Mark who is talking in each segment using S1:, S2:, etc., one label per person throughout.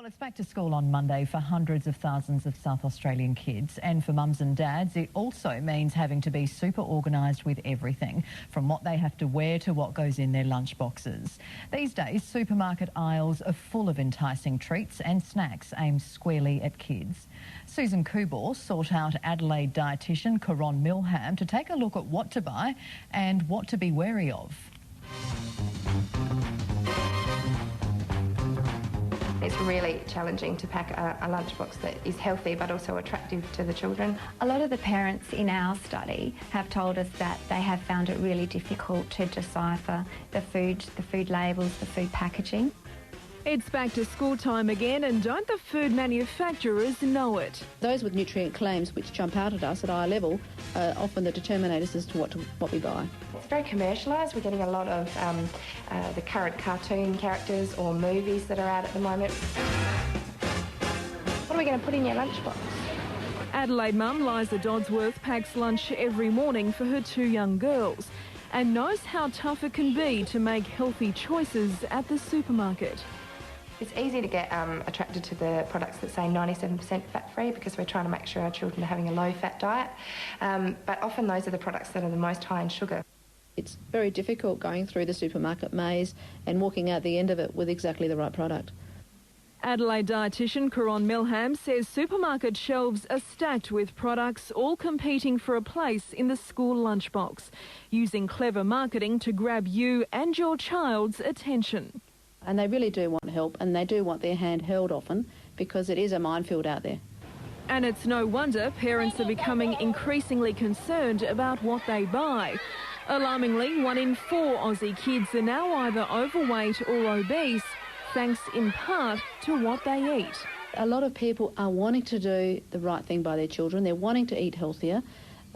S1: Well, it's back to school on Monday for hundreds of thousands of South Australian kids, and for mums and dads it also means having to be super organised with everything, from what they have to wear to what goes in their lunch boxes. These days supermarket aisles are full of enticing treats and snacks aimed squarely at kids. Susan Kubor sought out Adelaide dietitian Caron Milham to take a look at what to buy and what to be wary of.
S2: It's really challenging to pack a lunchbox that is healthy but also attractive to the children.
S3: A lot of the parents in our study have told us that they have found it really difficult to decipher the food labels, the food packaging.
S4: It's back to school time again, and don't the food manufacturers know it?
S5: Those with nutrient claims which jump out at us at eye level are often the determinators as to what we buy.
S2: It's very commercialised. We're getting a lot of the current cartoon characters or movies that are out at the moment. What are we going to put in your lunchbox?
S4: Adelaide mum Liza Dodsworth packs lunch every morning for her two young girls and knows how tough it can be to make healthy choices at the supermarket.
S2: It's easy to get attracted to the products that say 97% fat-free because we're trying to make sure our children are having a low-fat diet, but often those are the products that are the most high in sugar.
S5: It's very difficult going through the supermarket maze and walking out the end of it with exactly the right product.
S4: Adelaide dietitian Caron Milham says supermarket shelves are stacked with products all competing for a place in the school lunchbox, using clever marketing to grab you and your child's attention.
S5: And they really do want help, and they do want their hand held often, because it is a minefield out there.
S4: And it's no wonder parents are becoming increasingly concerned about what they buy. Alarmingly, 1 in 4 Aussie kids are now either overweight or obese, thanks in part to what they eat.
S5: A lot of people are wanting to do the right thing by their children. They're wanting to eat healthier.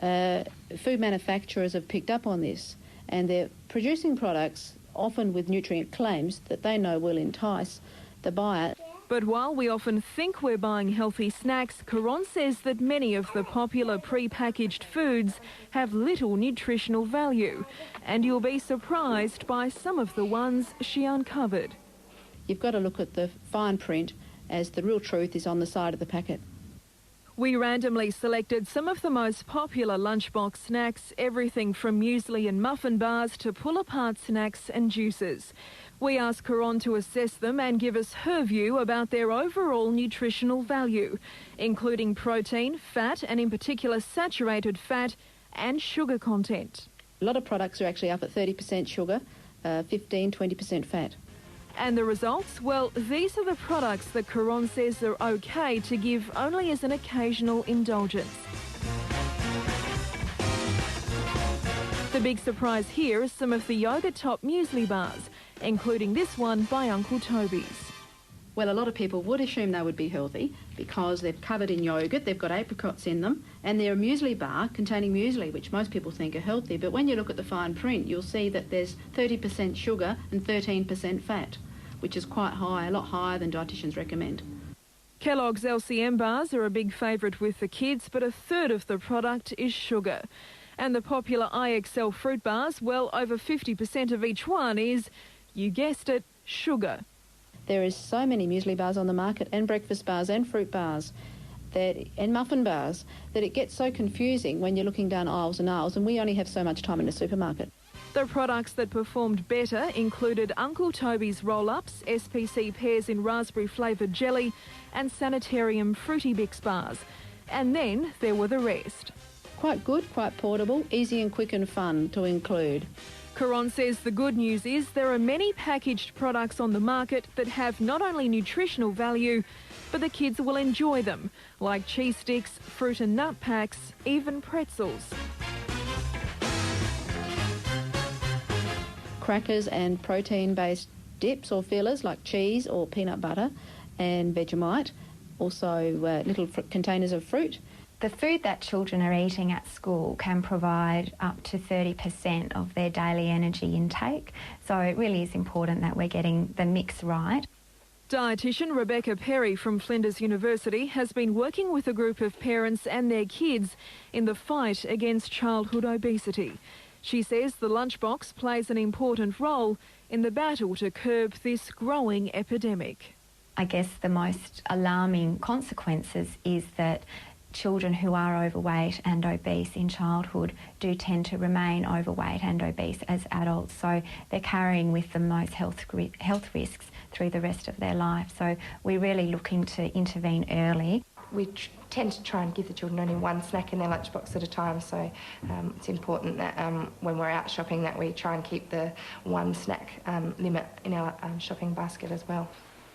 S5: Food manufacturers have picked up on this, and they're producing products often with nutrient claims that they know will entice the buyer.
S4: But while we often think we're buying healthy snacks, Caron says that many of the popular pre-packaged foods have little nutritional value, and you'll be surprised by some of the ones she uncovered.
S5: You've got to look at the fine print, as the real truth is on the side of the packet.
S4: We randomly selected some of the most popular lunchbox snacks, everything from muesli and muffin bars to pull-apart snacks and juices. We asked Caron to assess them and give us her view about their overall nutritional value, including protein, fat and in particular saturated fat and sugar content.
S5: A lot of products are actually up at 30% sugar, 15-20% fat.
S4: And the results? Well, these are the products that Caron says are okay to give only as an occasional indulgence. The big surprise here is some of the yogurt top muesli bars, including this one by Uncle Toby's.
S5: Well, a lot of people would assume they would be healthy because they're covered in yogurt, they've got apricots in them, and they're a muesli bar containing muesli, which most people think are healthy. But when you look at the fine print, you'll see that there's 30% sugar and 13% fat, which is quite high, a lot higher than dietitians recommend.
S4: Kellogg's LCM bars are a big favourite with the kids, but a third of the product is sugar. And the popular IXL fruit bars, well, over 50% of each one is, you guessed it, sugar.
S5: There is so many muesli bars on the market, and breakfast bars and fruit bars and muffin bars, that it gets so confusing when you're looking down aisles and aisles, and we only have so much time in the supermarket.
S4: The products that performed better included Uncle Toby's roll-ups, SPC pears in raspberry flavoured jelly and Sanitarium Fruity Bix bars. And then there were the rest.
S5: Quite good, quite portable, easy and quick and fun to include.
S4: Caron says the good news is there are many packaged products on the market that have not only nutritional value, but the kids will enjoy them, like cheese sticks, fruit and nut packs, even pretzels.
S5: Crackers and protein-based dips or fillers like cheese or peanut butter and Vegemite, also little containers of fruit.
S3: The food that children are eating at school can provide up to 30% of their daily energy intake, so it really is important that we're getting the mix right.
S4: Dietitian Rebecca Perry from Flinders University has been working with a group of parents and their kids in the fight against childhood obesity. She says the lunchbox plays an important role in the battle to curb this growing epidemic.
S3: I guess the most alarming consequences is that children who are overweight and obese in childhood do tend to remain overweight and obese as adults. So they're carrying with them most health risks through the rest of their life. So we're really looking to intervene early.
S2: We tend to try and give the children only one snack in their lunchbox at a time, so it's important that when we're out shopping that we try and keep the one snack limit in our shopping basket as well.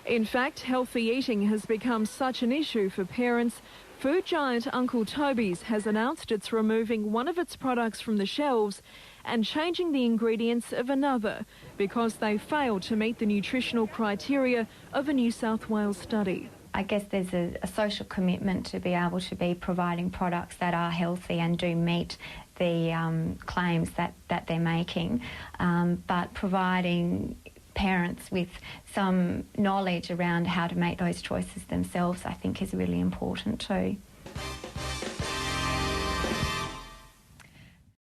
S4: In fact, healthy eating has become such an issue for parents. Food giant Uncle Toby's has announced it's removing one of its products from the shelves and changing the ingredients of another because they fail to meet the nutritional criteria of a New South Wales study.
S3: I guess there's a social commitment to be able to be providing products that are healthy and do meet the claims that they're making, but providing parents with some knowledge around how to make those choices themselves, I think, is really important too.